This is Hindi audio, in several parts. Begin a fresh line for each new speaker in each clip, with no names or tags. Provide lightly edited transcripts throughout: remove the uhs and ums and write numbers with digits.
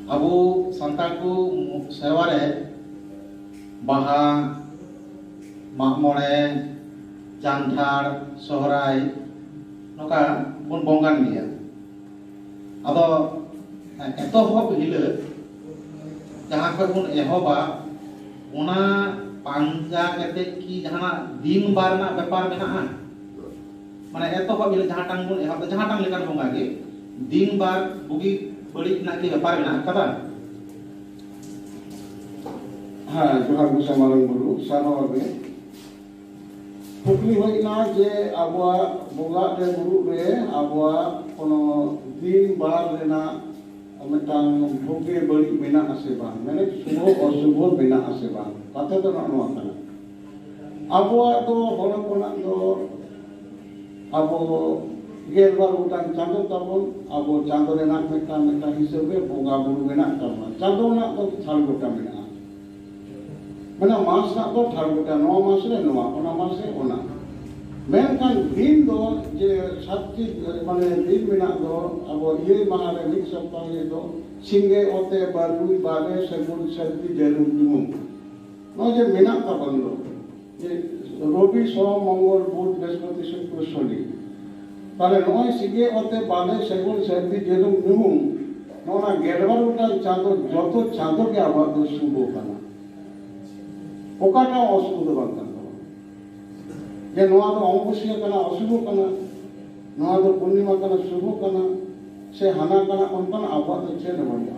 Abu santaku seware baha magmore janthar sohrai noka bun bonggan dia ado etohop hile jahan kᱷᱚᱡ bun ehoba ona panja kate ki jahana din bar na bepar menaha mane etohop hile jahan tang bun ehob jahan tang lekan bonga ge din bar bugi balik nak ki bepar menaha kada
ha johar bisa marang guru sanawar be Kukli hoina je abwa bonga re guru re abwa kono din bar rena metang bhoge bari mena ase bang mane subho asubho mena ase bang katha to no kana abwa to holo kona do abo gelbar utan chando tabon abo chando rena metang hisabe bonga buru mena tabon chando na to thal gota mena mana mas na to thal gota no mas re no ona mas re ona menkan din do je satti mane din mena do abo ye mahale mik saptah ye do singe ote barui bale segun satti jerum jumum no je mena ta bando je robi som mongol bud bespati shukra shoni tale noy singe ote bale segun satti jerum jumum nona gelbar utan chando joto chando ke abad do subho kana okata osubho bang je noa do ambusiya kana asubho kana noa do purnima kana subho kana se hana kana onkan abad che na banda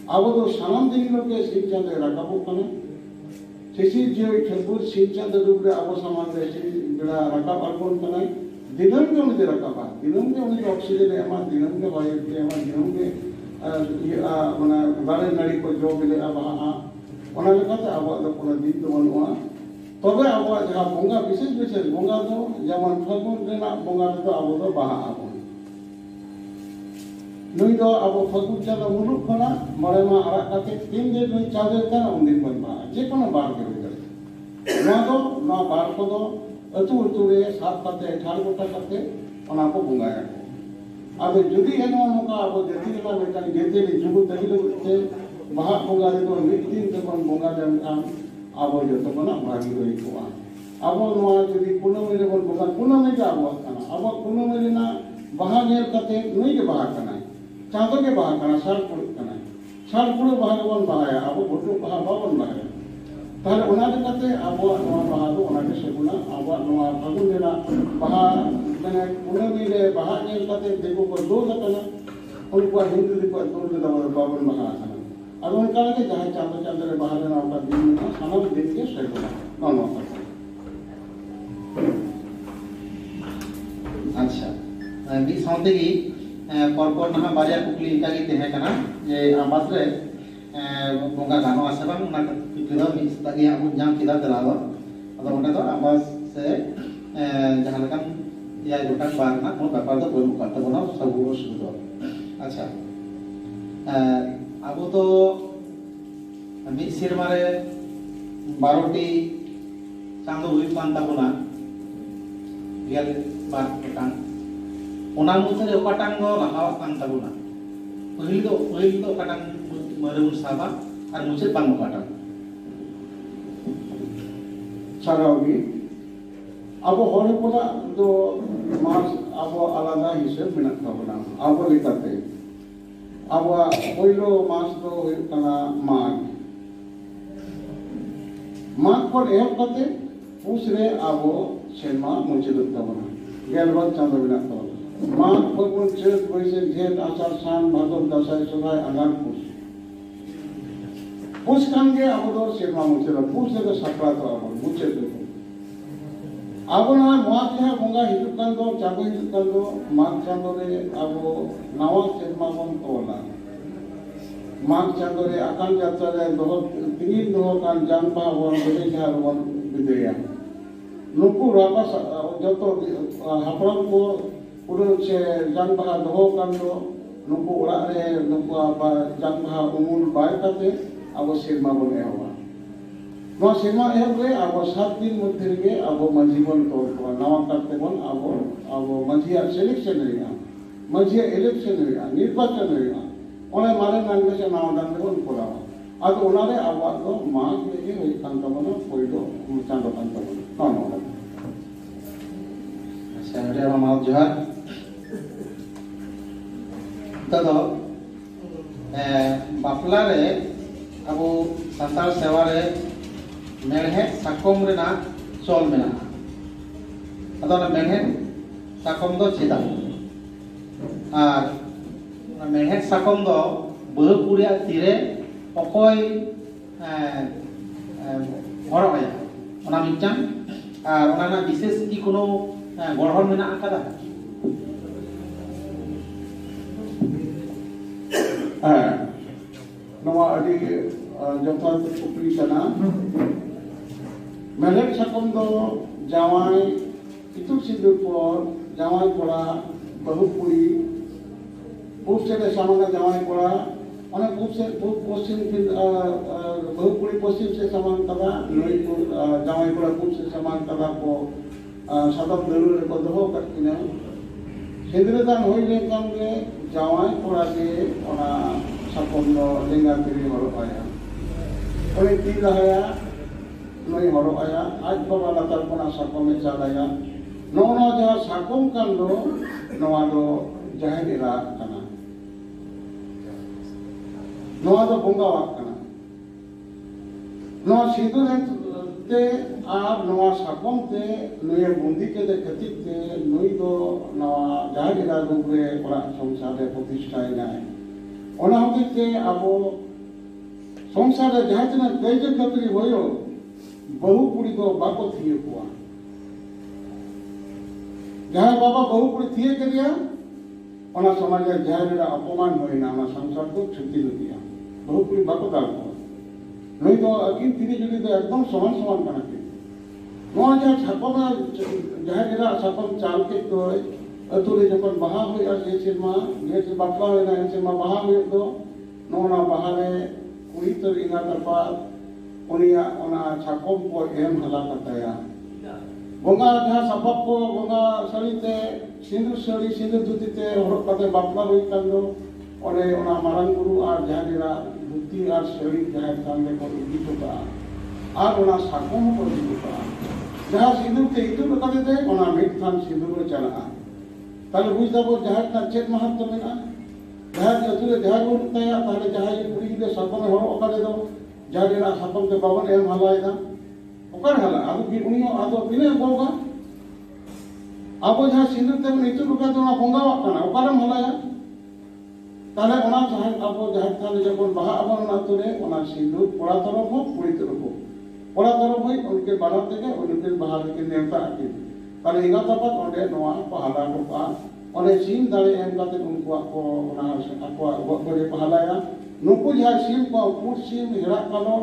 abo do sanam din loke sin chande rakabu kana sisi je thebur sin chande rubre abo saman re sin bela rakab algon kana dinam ke unde rakaba dinam ke unde oxygen ema dinam ke vayu ema dinam ke mana bare nari ko jo bile aba ona lekate abo do kono din do banua তবে আবহাওয়া যাহা বঙ্গা বিশেষ বিশেষ বঙ্গা তো যেমন ফাগুন রেনা বঙ্গা তো আবো তো বাহা আবো নুই তো আবো ফাগুন চাঁদ মুলুক খনা মরে মা আড়াক কাতে তিন যে নুই চাঁদের কানা উন্দিন বন বাহা যে কোনো বার কে হয়ে যাবে নয়া তো নয়া বার কো তো अतु अतु रे सात काते 18 गोटा काते ओना को बंगाया अब जदि एनो नोका आबो जति ला मेटान जेते रे जुगु तहिलो ते बाहा बंगा रे तो मिट दिन ते बन बंगा जन काम abo joto kona bagi hoi koa abo noa jodi kunami re bon boga kunami ka abo kana abo kunami re na baha ngel kate nui ke baha kana chando ke baha kana sar puru baha bon bahaya abo botu baha bon bahaya tahale ona de kate abo noa baha do ona ke seguna abo noa fagun re na baha mane kunami re baha ngel kate dego ko do kana unko hindu de ko do de babon baha kana अब उनका के जहाँ चांद चंद्र बाहर ना होगा दिन में सामने दिन के शेड्यूल नॉन होता है
अच्छा मी साउंडे की परपर ना बारिया कुकली का की तहे कना जे आबास रे बोंगा गानो आसे बांग ना किदा मी तगी अब जाम किदा दलावा अदो ओटा तो आबास से जहां लकन या गोटा बार ना मो व्यापार तो कोई मुकाता बना सब सुविधा अच्छा अब तो मिद सेरमा रे 12टी चांदो हुई पान ताबोना गेल बार केटांग ओना मुसे ओकाटांग दो लाहाव पान ताबोना पहिल दो ओकाटांग मरेबुन साबा आर मुसे पान ओकाटांग
सारावगी अब होरे पोला दो मास अब आलादा हिसाब मेना ताबोना अब लेकाते अब पहिलो मास दो हुयुकना माघ पर एहब कते पुस रे आबो सेरमा मुचेदुग ताबोना गेलबार चांदो मेना ताबोना माघ फागुन चैत बैसाख झेंट आषाढ़ सावन भादर दासाय सोराय आंगार पुस खानगे आबो दो सेरमा मुचेदा पुस रे साकरा तो आबो मुचेदुग आबो ना मोआ जहा बंगा हिजुग कान दो चांदो हिजुग कान दो माघ चांदो रे आबो नावा सेरमा बन तोला माघ चांदो रे आकान यात्रा रे दो तीन दो कान जानपा बन बदे जहा बन विदेया नुकु रापा जतो हापराम को पुरो से जानपा दो कान दो नुकु ओड़ा रे नुकु आपा जानपा उमुल बाय काते आबो सेरमा बन एहवा नो सेमा एहब रे आबो 7 दिन मध्य रे आबो मजीवन तौर पर नावा करते बन आबो मजिया सिलेक्शन रे मजिया इलेक्शन रे निर्वाचन रे ᱚᱱᱮ ᱢᱟᱨᱮ ᱫᱟᱱ ᱜᱮ ᱥᱮ ᱱᱟᱣᱟ ᱫᱟᱱ ᱜᱮᱵᱚᱱ ᱠᱚᱨᱟᱣᱟ ᱟᱫᱚ ᱚᱱᱟᱨᱮ ᱟᱵᱚᱣᱟᱜ ᱫᱚ ᱢᱟᱜᱽ ᱨᱮᱜᱮ ᱦᱩᱭᱩᱜ ᱠᱟᱱ ᱛᱟᱵᱚᱱᱟ ᱯᱳᱭᱞᱳ ᱪᱟᱸᱫᱳ ᱠᱟᱱ ᱛᱟᱵᱚᱱᱟ ᱱᱚᱣᱟ
ᱟᱪᱪᱷᱟ ᱟᱹᱰᱤ ᱟᱭᱢᱟ ᱡᱚᱦᱟᱨ ᱛᱚᱫᱚ ᱵᱟᱯᱞᱟ ᱨᱮ ᱟᱵᱚ ᱥᱟᱱᱛᱟᱲ ᱥᱮᱣᱟ ᱨᱮ ᱢᱮᱲᱦᱮᱫ ᱥᱟᱠᱚᱢ ᱨᱮᱱᱟᱜ ᱪᱚᱞ ᱢᱮᱱᱟᱜᱼᱟ ᱟᱫᱚ ᱚᱱᱟ ᱢᱮᱲᱦᱮᱫ ᱥᱟᱠᱚᱢ ᱫᱚ ᱪᱮᱫᱟᱜ ᱟᱨ ᱚᱱᱟ ᱢᱮᱲᱦᱮᱫ ᱥᱟᱠᱚᱢ ᱫᱚ ᱵᱟᱹᱦᱩ ᱠᱩᱲᱤᱭᱟᱜ ᱛᱤᱨᱮ ᱚᱠᱚᱭ ᱦᱚᱨᱚᱜ ᱟᱭᱟ ᱚᱱᱟ ᱢᱤᱫᱴᱟᱝ ᱟᱨ ᱚᱱᱟ ᱨᱮᱱᱟᱜ ᱵᱤᱥᱮᱥ কি কোনো গড়হড় মেনাᱜ আকাদা
नवा अडी जथार्थ कुकली कना मेलक सकम दो जावाई इतुक सिंदूर पर जावाई कोड़ा बहु कुड़ी पूर्व से सामना जावाई कोड़ा अने पूर्व से पश्चिम बहु कुड़ी पश्चिम से समान तबा नई जावाई कोड़ा पूर्व से समान तबा को सादम दलुर को दोहो करकिना हिंद्रदान होई लेकन के जावाई कोड़ा के ओना साकम दो लेंगा तिरी हरो आया ओने ती लहाया नई हरो आया आज बाबा लतार कोना साकम में चालाया नोना जहा साकम कान दो नवा दो जाहिर इरा कना नवा दो बोंगा वाक कना नवा सिंदूर ते आर नवा साकम ते नये बुंदी के दे खतिक ते नई दो नवा जाहिर इरा गुबरे ओरा संसार रे प्रतिष्ठा इनाय ओना होते आबो संसार रे जहां तना तेज खतरी होयो बहु कुड़ी दो बाको थिए कुआ जहां बाबा बहु कुड़ी थिए के दिया ओना समाज रे जाहिर रे अपमान होइना ओना संसार को छुट्टी दिया बहु कुड़ी बाको दाल को नहीं तो अकिन तिनी जुड़ी तो एकदम समान समान कना के नोआ जा छापम जाहिर रे छापम चाल के तो अतुरे जखन बाहा हुई और जे सिरमा जे बापला होइना ए सिरमा बाहा हुई तो नोना बाहा रे कुड़ी तो इना तरपा उनिया ओना छापम को एम हला कताया बोंगा जहां सबब को बोंगा सळीते सिंदूर धुती ते हरक कते बापला हुई कान दो ओने ओना मारंग गुरु और जाहिरा धुती और सळी जाहिर कान ले को इदी तो और ओना साकम को इदी तो जहां सिंदूर ते इतु कते ते ओना मिठान सिंदूर चला ताले बुझ दबो जाहिर का चेत महत्व मेना जाहिर अतुरे जाहिर को तया ताले जाहिर कुड़ी के साकम हरो ओकाले दो जाहिरा साकम ते बाबन एम हलायदा ओकर हला आदो कि उनियो आदो बिने बोगा आबो जहां सिंदूर ते नीचु रुका तो ना बोंगा वाकना ओकारम हलाया ताले ओना जाहिर आबो जाहिर ताले जबन बाहा आबन ना तोरे ओना सिंदूर पोड़ा तरफ हो कुड़ी तरफ हो पोड़ा तरफ होई उनके बारा तेगे उनके बाहर के नेवता आके ताले इंगा तपत ओंडे नोआ पहाला को ओने सीम दाले एम काते उनको को ओना आको गोरे पहलाया नुकु जहां सीम को पुट सीम हेरा कालो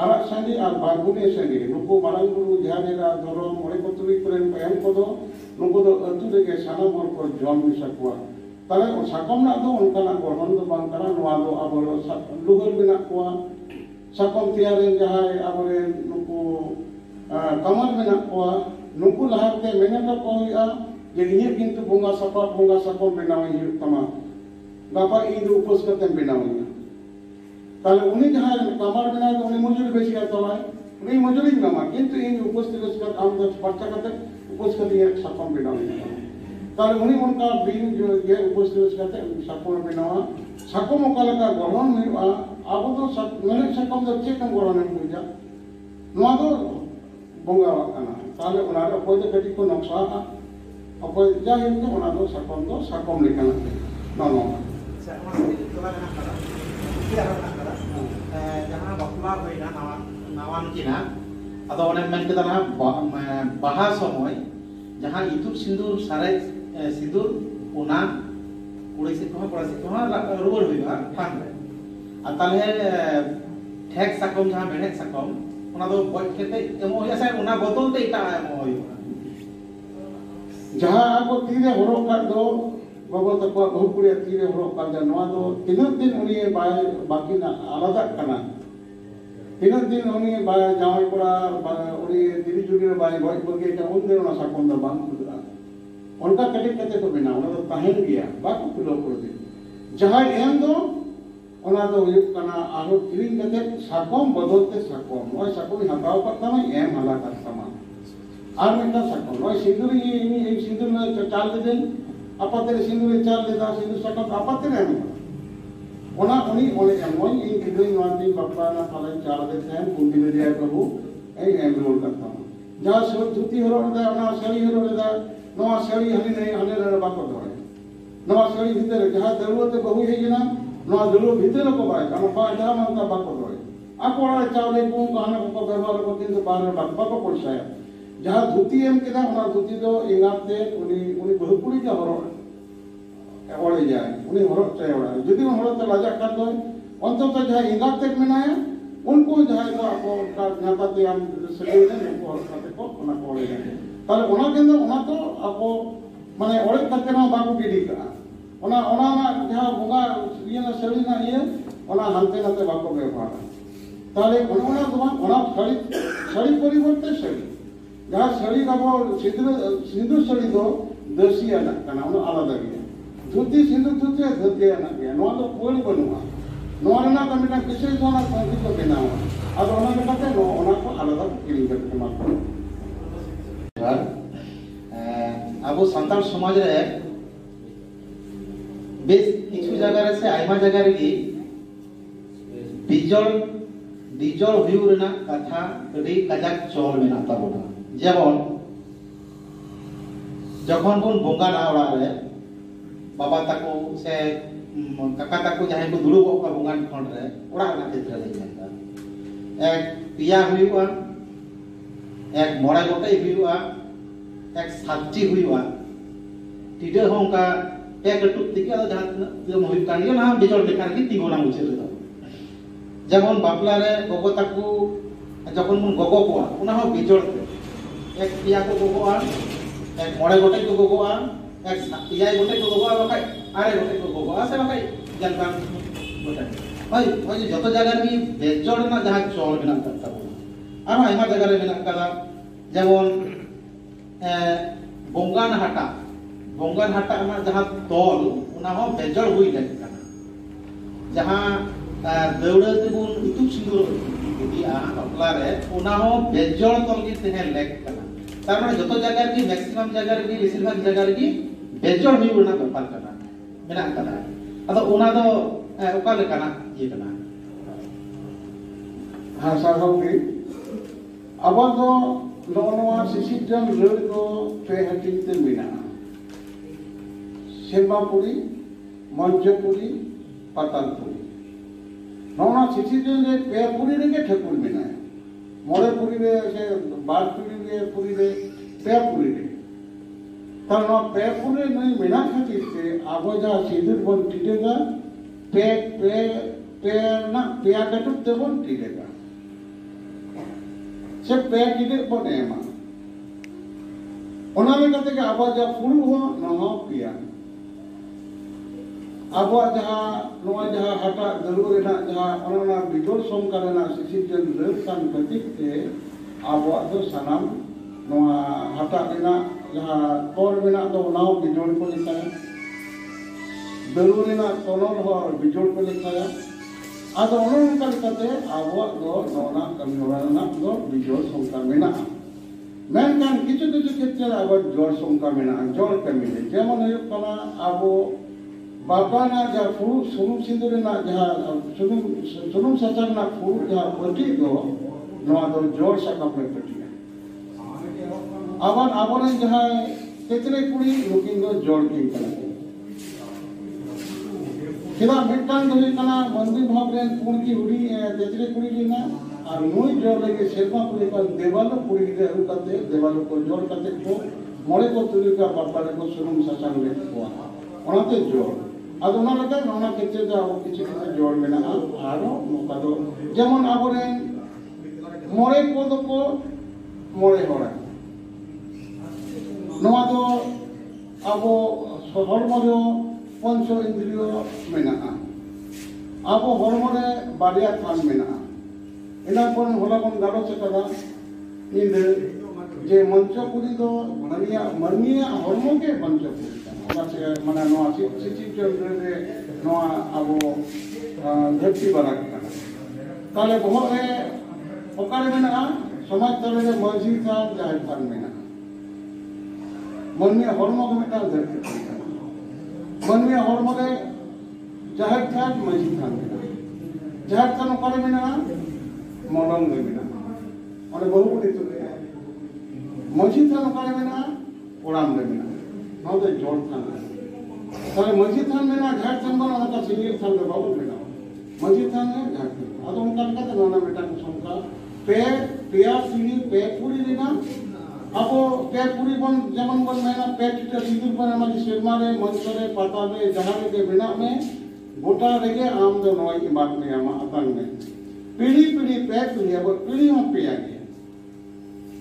आरा संगी और बागुने संगी नुकु मारंग गुरु जहानेरा धरम ओरे कोतुरी करेन एम कोदो नुकु दो अतुरे के सानाम हर को जम मिसकुआ ताले ओ साकम ना दो उनका गठन दो बांग करा नोआ दो आबो लुगल बिना कुआ साकम तियारे जहां आबरे नुकु कमल बिना कुआ नुकु लहाते मेनेटा को हुआ जे निये किंतु बोंगा साकम बनावे हिर तमा गापा इन उपवास करते बनावे ताले उनी जहां कमर बिना तो उनी मजूरी बेसी आता है उनी मजूरी नामा किंतु इन उपवास कर काम दो पर्चा करते उपवास करते एक साकम बनावे ताले उनी उनका बीन जो ये उपवास करते साकम बनावा साकम ओकाला का गठन हुआ आबो तो मेले साकम दो चेक गठन हुआ नोआ दो बोंगा वाकना ताले उना रे कोई कटी को नक्शा अकोय जाहिर के ओना दो साकम लेकना नो
जहां बपला होइना नावान किना अदो ओने मेन केदा ना बाहा समय जहां इतुर सिंदूर सारे सिंदूर ओना कुड़ी से कोड़ा से रुवर होइबा थान रे आ ताले ठेक साकम जहां मेढ़ेक साकम ओना दो बoj केते एमो होया से ओना बदल ते इटा एमो होइबा
जहां आपको तीरे हरो का दो बाबा तक बहु कुड़ी तीरे हरो का नवा दो तीन दिन उनी बाय बाकी ना आलादा कना तीन दिन उनी बाय जावई कोड़ा उनी दिरी जुड़ी बाय गoj बगे का उन दिन ना साकम द बांग कुदरा उनका कटे कते तो बिना उना तो ताहेन गया बाको कुलो को दे जहां एम दो ona do huyuk kana aro kiring kate sakom bodol te sakom noi sakom hataw ka tama em hala ka tama ar meta sakom noi sindur ini sindur na chal de den apatere sindur chal de da sindur sakom apatere em ona oni ole em noi in kiring wanti bappa na pala chal de ten kundi le dia prabhu ei em rol ka tama ja so dhuti horo da ona sari horo da noa sari hani nei hane ra ba ko dore noa sari bhitere jaha daruate bahu he jina noa daru bhitere ko bai kama pa ja man ka ba ko dore ako ora chawle ko kana ko berwar ko kintu bar ba ko ko saya jaha dhuti em keda ona dhuti do ingate uni bahu kuri ja horo ole jay uni horo chay ora jodi horo ta laja kan do onto ta jaha ingate menaya unko jaha ko ako ka nyata te am sedai ne ko kate ko ona ko ole jay tale ona kendo ona to ako mane ole kate na ba ko gidi ka ona na jaha bunga iye na sari na iye ona hante nate ba ko ବ୍ୟବହାର tale ona ona sari poriborte sari jaha sari abo sindu sari do dasi ana kana ona alada ge dhuti sindu dhuti dhuti ana ge noa to koi banua noa na ka mita kise sona konti ko benawa ado ona kate no ona ko alada kiring kate ma ko
Abu Santal সমাজ রে বেশ কিছু জায়গা আছে আইমা জায়গা রে ডিজল হুইউ রেনা কথা রেডি কাজাক চল মেনা তাবনা যেমন যখন বন বঙ্গা না ওড়া রে বাবা তাকো সে কাকা তাকো যাই কো দুড়ুব কা বঙ্গান খন্ড রে ওড়া না ক্ষেত্রে লে জানতা এক পিয়া হুইউয়া এক মড়া গোটাই হুইউয়া এক সাতটি হুইউয়া টিডে হংকা এক টুক থেকে আদা জাহান হুইউ কানি না ডিজল দেখার কি তিগোনা মুছে রে যেমন বাপলা রে গগো তাকু যখন মন গগো কোয়া ওনা হ বিজল এক পিয়া কো গগোয়া এক মড়া গোটাই কো গগোয়া এক পিয়াই গোটাই কো গগোয়া বাকাই আরে গোটাই কো গগোয়া সে বাকাই জানবান গোটাই ভাই ভাই যত জায়গা নি বেজল না যাহা চল বিনা করতা আর আইমা জায়গা রে বিনা কাদা যেমন বঙ্গান হাটা না যাহা তল ওনা হ বেজল হই লেক কানা যাহা দেউড়ে তেবুন ইতুক সিন্দুর দিয়া বাপলা রে ওনা হ বেজল তল কি তেহে লেক কানা তার মানে যত জায়গা কি ম্যাক্সিমাম জায়গা রে বেশিরভাগ জায়গা রে বেজল হই ওনা ব্যাপার কানা মেনা কানা আদো ওনা দো ওকা লে কানা ই কানা
হ্যাঁ সাহাবি আবার তো noa sisijang rego pe hatin te mina Sembapuri Manjapuri Patalpuri noa sisijang re pe puri re ke thapur mina more puri re se bar puri re pe puri re tar no pe puri nai mina khatir te abo ja sidur bon tidega pe na pe agatut te bon tidega se pe kide pon ema ona me kate ke aba ja fulu ho no ho pia aba jaha noa jaha hata daru rena jaha ona bijol som karena sisijang rekan ketik te aba to sanam noa hata rena jaha kor rena to nao bijol ko likaya daru rena tonol ho bijol ko likaya ado ono kali kate abo do nona kamyorana do bijol songkar mena menkan kichu ketra abo jol songkar mena jol kamile jemon huyuk kana abo bapa na ja furu sunum sindure na jaha sunum sachar na furu jaha pati do noa do jol sakap me pati aban abone jaha ketre kuri lukin do jol king kana kita mitang doi kana mandir bhab ren pun ki huri tetre kuri lina ar noi jor lege serma puri ka devalo puri re ukate devalo ko jor kate ko more ko tuli ka bapare ko sunum sasang le ko onate jor ado na laka nona kete ja o kichi kete jor mena aro nokado jemon abore more ko do ko more hora noa do abo hormoro पंचो इंद्रियो मेना आबो हरमोरे बारिया थान मेना इना कोन होला कोन गालो चकदा इन जे मंचपुरी दो मनिया हरमो के मंचपुरी ओना से माने नो सिचि चंद्र रे नो आबो धरती बना ताले बहुत ओकारे मेना समाज ताले मस्जिद थान जाहिर थान मेना मनमी हरमो के मेटा धरती मनमी हरमो के जाहिर थान मस्जिद थान मेना जाहिर थान ओकारे मेना मलंग में मेना और बहु बड़ी तो मस्जिद थान ओकारे मेना ओराम में मेना ना तो जोड़ थान ताले मस्जिद थान मेना जाहिर थान बना ना का सिंगल थान के बाबू मेना मस्जिद थान है जाहिर थान अदो उनका कते नोना मेटा को संका पेया पीढ़ी पे पूरी लेना अब पे पूरी बन जमन बन मेना पे टीटा सिंदूर पर हमारी सिरमा रे मंचरे पाता में जहां के बिना में गोटा रेगे आम दो नवाई बात में आमा अतन में पीढ़ी पीढ़ी पे पीढ़ी अब पीढ़ी में पेया गया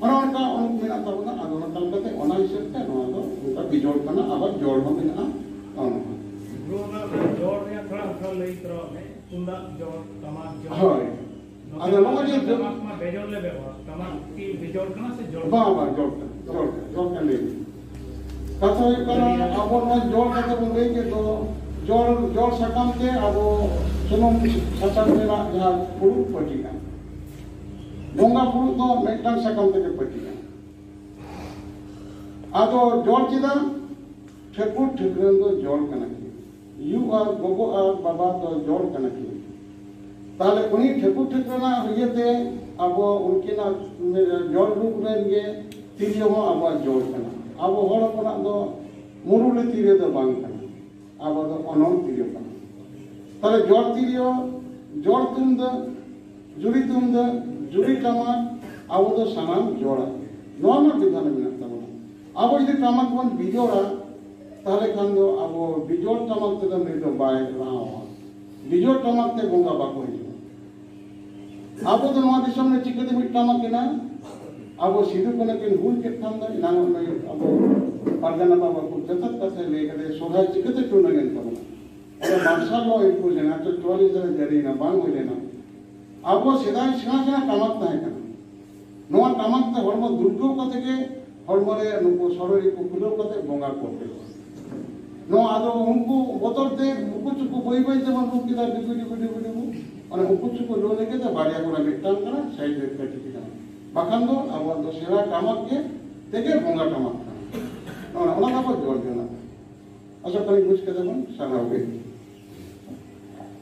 और उनका उन मेना तब ना अदो ना तब के ओना हिसाब से नो दो उनका बिजोड़ करना अब जोड़ में मेना
जोड़ में थोड़ा लई करो में कुंडा जोड़ तमाम जोड़
हां अगर लोग ये
तमाम बेजोड़ ले बेवा तमाम की बेजोड़ करना से जोड़
बाबा जोड़ कर ले कथा ये करना अब वो जोड़ करके बोल रही कि तो जोड़ सकम के अब सुनम सकम मेरा जहां पुरु पटिका बोंगा पुरु तो मेटन सकम के पटिका आदो जोड़ चिदा ठेकुर ठेकुरन तो जोड़ करना की यू आर गोगो आर बाबा तो जोड़ करना की ताले उनी ठेकुर ठेकुरना होयते अब उनके ना जोड़ रूप में गे तिरियो हो अब जोड़ करना अब होड़ कोना दो मुरुले तिरियो तो बांग करना अब तो अनोन तिरियो करना ताले जोड़ तिरियो जोड़ तुम द जुड़ी टमा अब तो समान जोड़ा नॉर्मल विधान में ना तब अब यदि टमाक बन बिजोड़ा ताले खान दो अब बिजोड़ टमाक तो नहीं तो बाय रहा बिजोड़ टमाक ते बोंगा बाको अब तो नवा दिसम ने चिकते मिटामा केना अब सिधु कोने के हुल के थाम दा ना अब परगना बाबा को जतत कथे ले के सोधा चिकते टुन ने तब और मानसा लो इनको जेना तो 44 जन जरी ना बांग होले ना अब सेदाय सेना टमाक ना है नवा टमाक ते हरम दुर्गो कते के हरम रे नुको सरोरी को खुलो कते बोंगा को नो आदो उनको बोतर ते उनको चुको बई बई ते मन की दा डिबी और उकुच को लो लेके तो बारिया को मिटान करा साइड रे कट के बाखान दो अब तो सेरा टमाक के तेके बोंगा टमाक करा ओना का जोड़ देना अच्छा पर कुछ के दम सलाह हो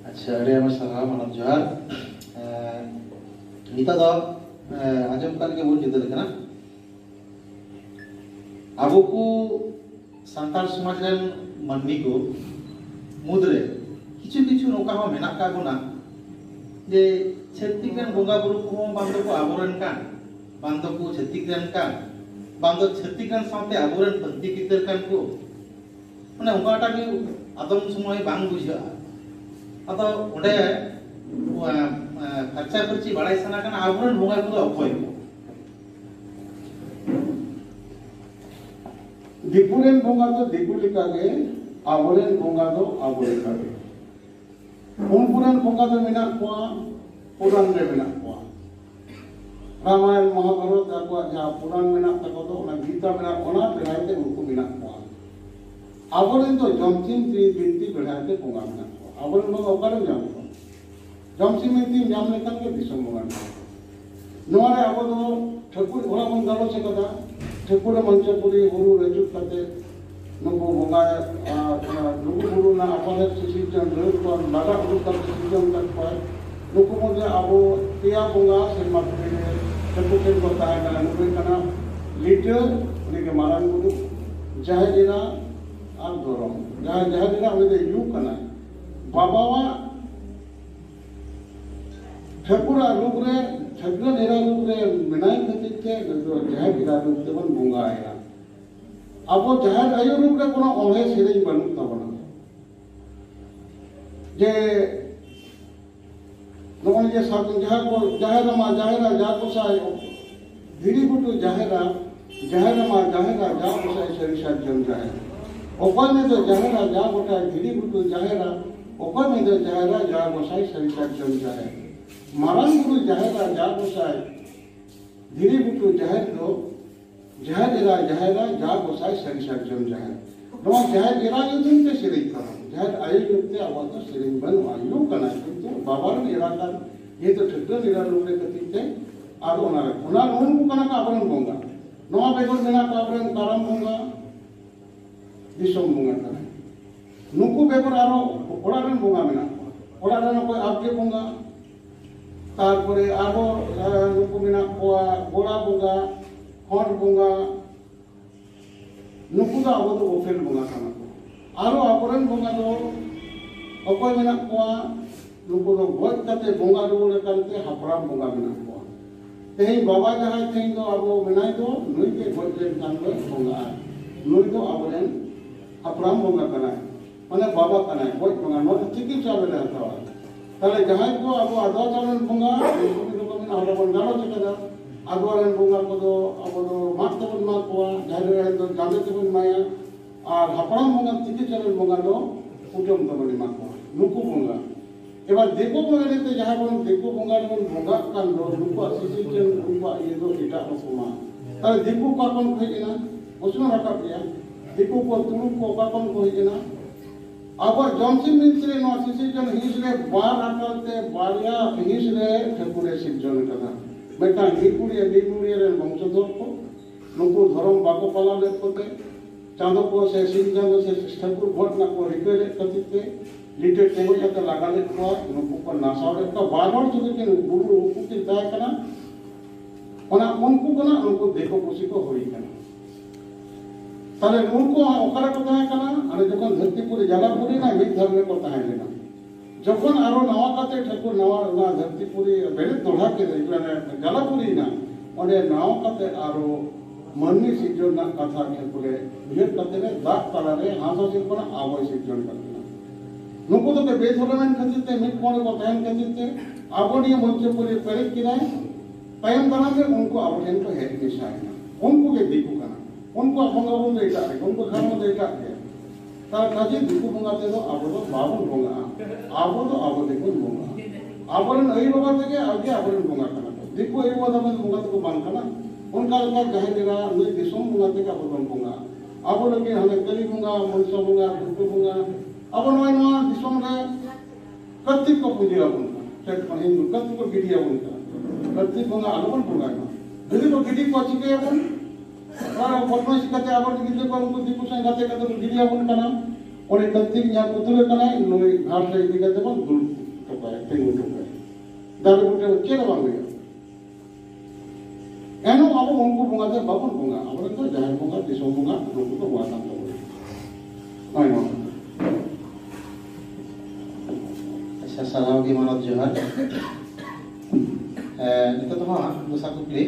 अच्छा रे हम सलाह मानव जोहार निता दो आजम कान के बोल जुदा लेना अब को संताल समाज रे मननी को मुद्रे किछु नौका हो मेना का गुना जे छत्तीकन बोंगा बुरु को बांदो को आबोरन कान बांदो को छत्तीकन कान बांदो छत्तीकन साथे आबोरन पंती कितर कान को माने उंगाटा की आदम समय बांग बुझा अतो ओडे खर्चा खर्ची बाड़ाई सना कान आबोरन बोंगा को अकोय
दिपुरेन बोंगा तो दिपुलिका के आबोरन बोंगा तो आबोलिका के पुरान बोंगा तो मेना को पुरान रे मेना को रामायण महाभारत आपको जहां पुरान मेना तको तो ना गीता मेना ओना बेराते उनको मेना को आबोरन तो जमसिम ती बिनती बेराते बोंगा मेना को आबोरन बोंगा ओकारे जाम को जमसिम ती जाम लेकर के दिसम बोंगा नोरे आबो तो ठकुर ओरा बन गालो से कदा ठकुर मंचपुरी गुरु रजुत कते नुको बोंगा नुको गुरु ना अपने सिजन रे को लगा गुरु का सिजन तक पर नुको मुझे अब पिया बोंगा से मात्र ठकुर को ताय ना नुको कना लीटर उनके मारन गुरु जहाजिना और दोरम जहाजिना उनके यू कना बाबावा ठकुर रूप रे ठगन एरा रूप रे बिनाई खतिक के जहाजिना रूप से बन बोंगा आएगा अब जहाज आयो रूप रे कोनो ओहे सेरेज बनू तबना जे नोन जे सब जहाज मा जहारा जा को साय धीरी बुटू जहारा मा जहारा जा को साय सरिसा जम जाए ऊपर में तो जहारा जा गोटा धीरी बुटू जहारा ऊपर में तो जहारा जा को साय सरिसा जम जाए मारन बुटू जहारा जा को साय धीरी बुटू जहाज तो जहारा जा गोसाई सरिसा जम जाए नवा जाहे एरा युद्धम ते सेरें करा जाहे आये युद्धते आवाज तो सेरें बन वायु कना किंतु बाबारन एरा का ये तो ठट्टर एरा लोगे कतिते आरो ओना नोन को कना का आबरन बोंगा नवा बेगोर मेना का आबरन कारम बोंगा दिसोम बोंगा कना नुकु बेगोर आरो ओड़ारन बोंगा मेना ओड़ारन कोई आपके बोंगा तारपरे आरो नुकु मेना कोआ गोड़ा बोंगा हॉट बोंगा नुकु दा आबो तो ओफेल बोंगा कना आरो आबरन बोंगा दो अकोय मेना कोआ नुकु दो गज कते बोंगा रुड़ करते हपराम बोंगा मेना कोआ तेही बाबा जहां तेही दो आबो मेनाय दो नुई के गज लेन कान दो बोंगा नुई दो आबरन हपराम बोंगा कना माने बाबा कना गज बोंगा नो चिकित्सा में रहता है ताले जहां को आबो आदो चालन बोंगा नुकु को मेना होला बन गालो चकदा आगोरन बोंगा को दो आबो दो मात तबन मा कोआ जारे दो जाने तबन माया और हपराम बोंगा चिकित्सा में बोंगा दो कुटुम तबन मा कोआ नुकु बोंगा एबार देखो बोंगा ते जहां बन देखो बोंगा बन बोंगा कान दो नुकु आसीसी के उनका ये दो एटा रकमा ताले देखो का कोन कहिना उसनो रका पिया देखो को तुरु को का कोन कहिना आबर जॉनसन मिंसरे नो आसीसी जन हिसरे बार आकाते बारिया हिसरे ठकुरे सिजन कदा मेटा निपुरिया रे वंशधर को नुकु धर्म बाको पाला ले कोते चांदो को से सिंह चांदो से ठाकुर भोट ना को रिकरे कतिते लिटे टेबल जाते लगा ले को नुकु को नासावरे का बारबार जुगे के गुरु उकु के दाय कना ओना उनको कना उनको देखो खुशी को होई कना ताले उनको ओकरा को दाय कना अरे जखन धरतीपुरी जालापुरी ना मित धर्म को ताहे लेना जखन आरो नवा काते ठाकुर नवा ना धरतीपुरी बेले दोढ़ा के इकराने जालापुरी ना ओने नाव काते आरो मन्नी सिजन ना कथा ठाकुरे उहेर काते ने दाग तालारे हासो सिपना आवय सिजन करते नुकु तो बेधरमेन खतिते मिट कोण को तहन खतिते आबोनिय मंचपुरी पेरे किराय तयम दाना में उनको आबोनियन को हेड निशाय उनको के दिकु कना उनको बंगाबुन देटा उनको खानो देटा के तार काजे दिकु बंगाते दो आबो तो बाबुन बंगा आबो तो आबो देखुन बंगा आबोरन अई बगा तेगे आगे आबोरन बंगा कना दिकु अई बगा में बंगा तो बांग कना उनका का जहां देरा नई दिसोम बंगा तेगे आबोरन बंगा आबो लगे हने कली बंगा मनसो बंगा दुकु बंगा अब नवा दिसोम रे कत्ति को पूजिया बुनका सेट पर हिंदू कत्ति को गिडिया बुनका कत्ति बंगा अलबन बंगा यदि को गिडी को चिके बन और बदमाश कते आबर गिडले को उनको दिकु संग गाते कते गिडिया बुनका ना और कत्ति या पुतुले कना नोई घाट रे दिगते बन दुल तो पाए तेंगु तो पाए दारू बुटे चेला बांगया एनो अब उनको बंगा दे बाबन बंगा अब तो जाहे बंगा दिसोम बंगा उनको तो वाता तो आई नो
सालाव की मानव जोहार नितो तो हाँ दूसरा कुकली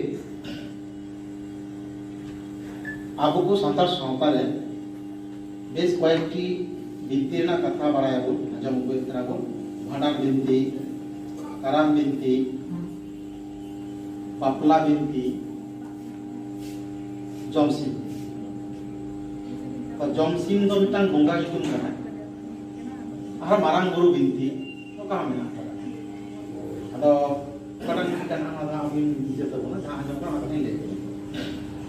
आपको को संतार संतारे बेस क्वालिटी बिंती ना कथा बड़ा है वो जब वो इतना को भांडार बिंती कराम बिंती बापला बिंती जमसिम और जमसिम तो मिटांग गंगा जुगुन करना हर मारांग गुरु बिंती कहाँ मिला अदो कड़न कितना आधा अमीन जैसे बोला जहाँ जब ना नहीं ले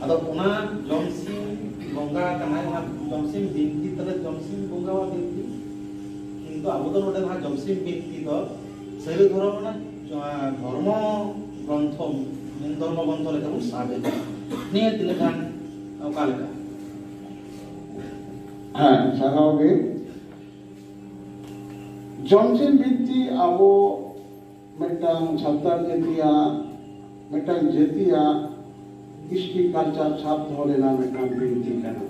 अदो पुना जमसिम गंगा कनाई ना जमसिम बिंती तरह जमसिम गंगा वा बिंती किंतु अब तो नोटे ना जमसिम बिंती तो सही धर्म ना धर्म ग्रंथ धर्म ग्रंथ लेकर उन साबे नहीं तिलकान अवकाल का
हाँ साराओगे जॉनसन बिंती आबो मेटांग छात्तर जेतिया मेटांग जेतिया इसकी कल्चर छाप धोले ना मेटांग बिंती कना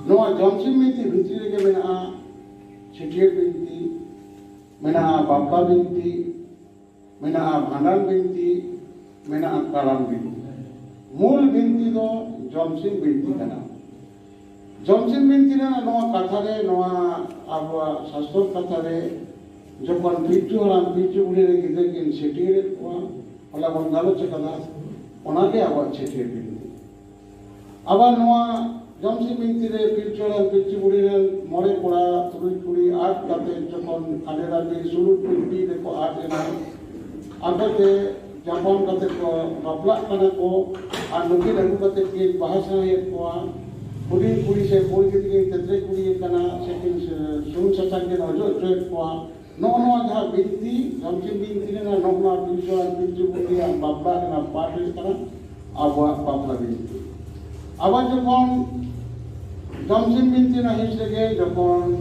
नोआ जॉनसन बिंती भितरी के मेना छिटियर बिंती मेना बापा बिंती मेना भांडार बिंती मेना कराम बिंती मूल बिंती दो जॉनसन बिंती कना जॉनसन बिंती ना नोआ कथा रे नोआ आबो शास्त्र कथा रे जबन पिचु हराम पिचु उड़े रे गिदे किन सेटिरे को होला बन गालो चकदा ओना के आबो सेटिरे बिंती आबा नोआ जॉनसन बिंती रे पिचु हराम पिचु उड़े रे मोरे कोड़ा तुरुई कुड़ी आठ काते जबन आडेरा बे सुरु पिंती रे को आठ एना आगते जापान कते को बापला कने को आ नुकी रंगु कते के भाषा हे को कुड़ी से कुड़ी के तेरे कुड़ी कना सेकिन सुन सत्संग के नजो ट्रेड को नोनो जहाँ बिंती जमसिम बिंती ने ना नोना पिंजो पिंजो बुद्धि बाबा ना पार्टी कना अब बाबला बिंती अब जो कौन जमसिम बिंती ना हिस्से के जो कौन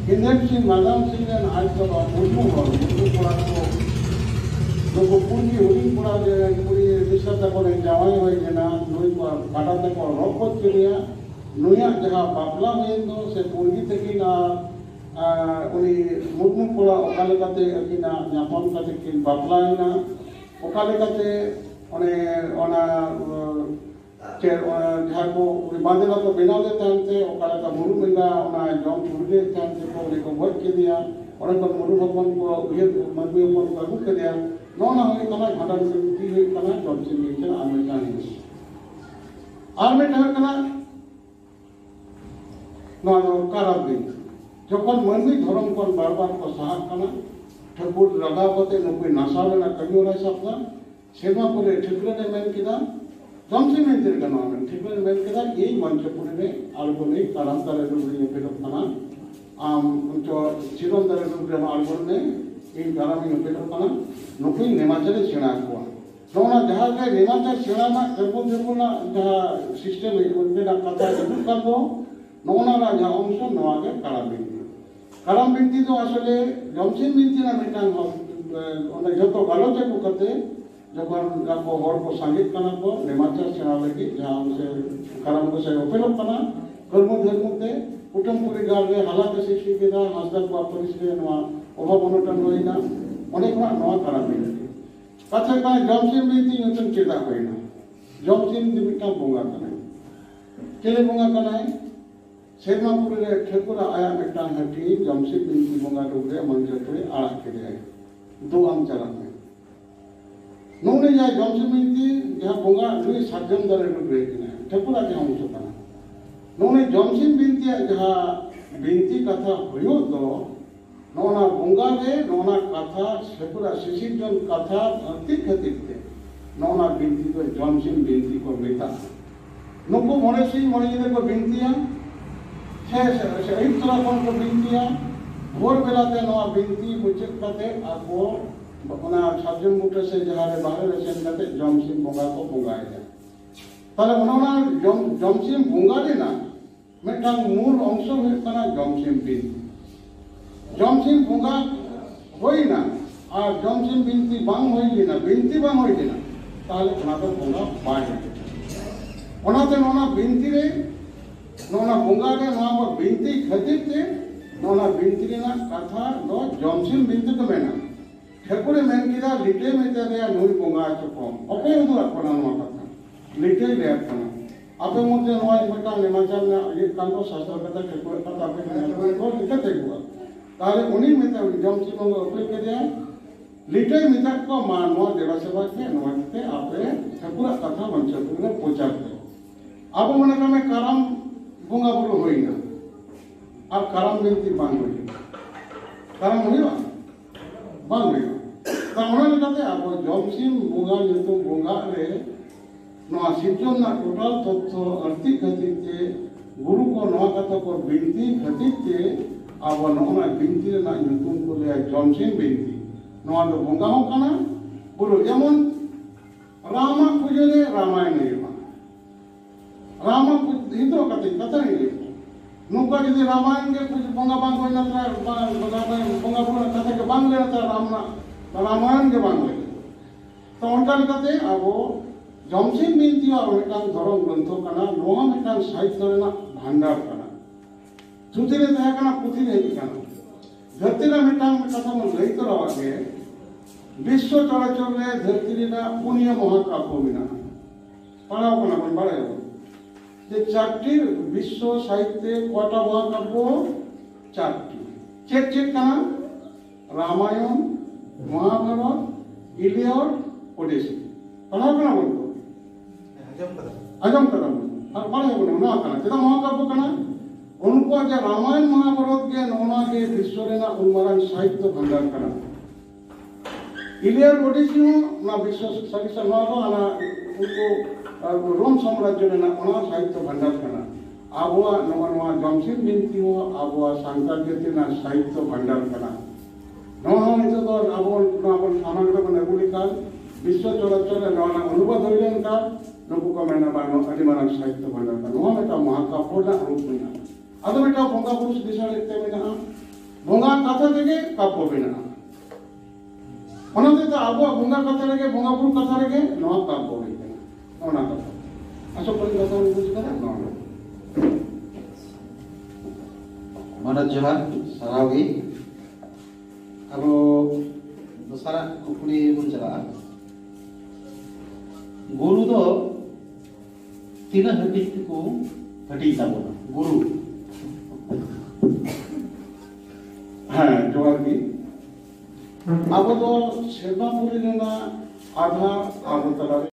इंद्रसिंह माधव सिंह ने आज तो मुर्मू पड़ा को लोगों पूरी होली पड़ा पूरी रिश्ता तक ने जावाई हुई जना नोई को काटा तक और रोपत के लिए नोया जहाँ बाबला में तो से पूरी तक ही ना उन्हीं मुर्मू पड़ा ओकाले काते कि ना न्यापन काते कि बाबला है ना ओकाले काते उन्हें जहाँ को बांधना तो बिना लेते हैं ओकाले का मुरु बिना उन्हें जॉम पूरे थे को उन्हें को वर्क के दिया उन्हें को मुरु भगवान को ये मधुए को लागू कर दिया नौना हुई कना घाटा की हुई कना जमसिम बिंती अमेरिका नहीं आर्मी ठहर कना नौ कारब बिंती जखन मनमी धर्म को बार-बार को साहब कना ठकुर रगा पते नोई नासावे ना कभी होना सबका सेवा पूरे ठकुर ने मेन किदा जमसिम बिंती कना में ठकुर ने मेन किदा यही मंच पूरे ने आलगो नहीं कारम तारे रुबरी पे कना उनको चिरम तारे रुबरी में आलगो ने इन कारम में पे कना नोई नेमाचले सेना को नौना जहाँ के नेमाचल सेना ना ठकुर ना जहाँ सिस्टम है उनके ना कथा जरूर कर दो नौना ना जहाँ उनसे नवा के कारम बिंती कारम बिंती तो असले जमसिम बिंती ना मिटांग हो उन्हें जो तो गालों से को करते जब हम को हॉर को संगीत करना को नेमाचल सेना लगी जहाँ उनसे कारम को से ओपन करना कर्म धर्म ते कुटुंबपुरी गाल रे हालात शिक्षी के दा हस्दक को पुलिस रे नवा अभाव अनटन होइना अनेक ना नवा कारम बिंती कथा का जमसिम बिंती नुतन चेता होइना जमसिम दिमिटा बोंगा कने केले बोंगा कने सेमापुर रे ठकुरा आया मिटांग हटी जमसिम बिंती बोंगा डुगरे मंजपुरे आड़ा के रे दो आम चला में नोने जाय जमसिम बिंती जहां बोंगा दुई साजन दरे डुगरे किने ठकुरा के हम चुका नोने जमसिम बिंती जहां बिंती कथा होयो तो नोना बोंगा रे नोना कथा ठकुरा शिशिजन कथा अतिक हतिकते नोना बिंती तो जमसिम बिंती को मिटा नुको मोने सी मोने को बिंतिया एक तरह को बिंतिया भोर बेलाते नवा बिंती मुचक करते आपको अपना साजन मुठे से जहाँ रे बाहर रेसेन करते जमसिम बोंगा को बोंगाए जाए ताले उन्होंने जमसिम बोंगा रे ना मिटांग मूल अंश में कना जमसिम बिंती जमसिम बोंगा होई ना आ जमसिम बिंती बांग होई ना बिंती बांग होई ना ताले कना तो बोंगा बाय उन्होंने नोना बिंती रे नोना बोंगा रे नोना बिंती खतिक ते नोना बिंती ना कथा दो जमसिम बिंती तो मेना ठकुरे मेन किदा लिटे में ते नोई बोंगा चको ओके उदु अपना नोना कथा लिटे रे अपना आपे मुझे नोई मटा नेमाचल ना ये कांको शास्त्र कथा ठकुरे कथा आपे को लिखते हुआ ताले उन्हीं में ते जमसिम बोंगा ओके के दिया लिटे मितक को मानवा देवा सेवा के नोते आपे ठकुरा कथा मंचपुरे पहुंचाते अब मने का में कारम बोंगा बुरु होइना अब कारम बिंती बांग होइना कारम होइना बांग होइना ता उन्होंने कहते अब जमसिम बोंगा युतुम बोंगा रे नवा सिजन ना टोटल तत्व अर्ति खतिते गुरु को नवा कथा को बिंती खतिते अब नोना बिंती ना युतुम को ले जमसिम बिंती नवा तो बोंगा हो कना बुरु जेमन रामा पूजरे रामायण नहीं राम हिंदू कथे कथा नहीं नुका यदि रामायण के कुछ बोंगा बांग होइना बोंगा बोंगा कथा के बांग लेना राम ना रामायण के बांग ले तो उनका कथे अब जमसिम बिंती और मिटांग धर्म ग्रंथ कना नोआ मिटांग साहित्य रेना भांडार कना थुथि रे तहे कना पुथि रे कना धरती रे मिटांग कथा मन लई तो रवागे विश्व चराचर रे धरती रे ना पुण्य महाकाव्य मिना पढ़ाओ कना बन बड़े যে চারটি বিশ্ব সাহিত্যে কয়টা মহাকাব্য চারটি চেক চেক কানা রামায়ণ মহাভারত ইলিয়ড ওডিসি পড়া কানা বলতো আজম কানা আর পড়া বলতো না কানা যেটা মহাকাব্য কানা उनको जो रामायण महाभारत के नौना के विश्व रेना उन्मारण साहित्य भंडार कना इलियड ओडिसी ना विश्व साहित्य नौना आना उनको रोम साम्राज्य साहित्य भंडार करना अब जमशीन बिनती अब सांतार जाति साहित्य भंडार करना अब सामान बन अगू विश्व चलचल अनुवाद होना नुकू को मेना अभी मारंग साहित्य भंडार का महाकाव्य रूप में अब बंगा पुरुष दिशा बंगा कथा तेगे काव्य बना अब बंगा कथा रेगे बंगा बुरु कथा रेगे काव्य होना कथा आशा करी कथा बुझ कर
मनोज जोहार सारावी अब दसरा कुकुली बन चला गुरु दो तीन हटी को हटी ताबोना गुरु
हाँ जोहार की अब तो सेवा पूरी लेना आधा आधा तला